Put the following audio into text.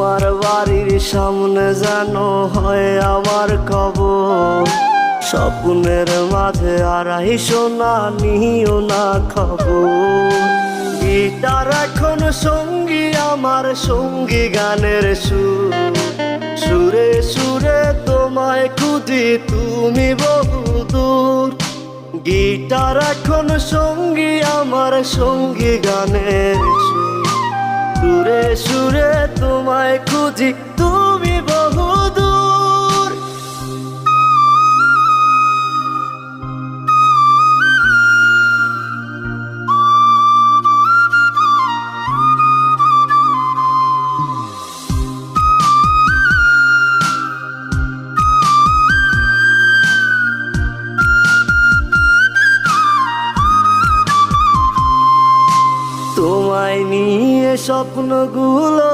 তোমার বাড়ির সামনে যেন হয় আমার কবর। স্বপ্নের মাঝে আড়াইশো না নিও না খবর। গিটার এখন সঙ্গী আমার, সঙ্গী গানের সুর। সুরে সুরে তোমায় খুঁজি তুমি বহুদূর। গিটার এখন সঙ্গী আমার, সঙ্গী গানের সুর। সুরে সুরে তোমায় খুঁজি তুমি বহুদূর। তোমায় নিয়ে স্বপ্নগুলো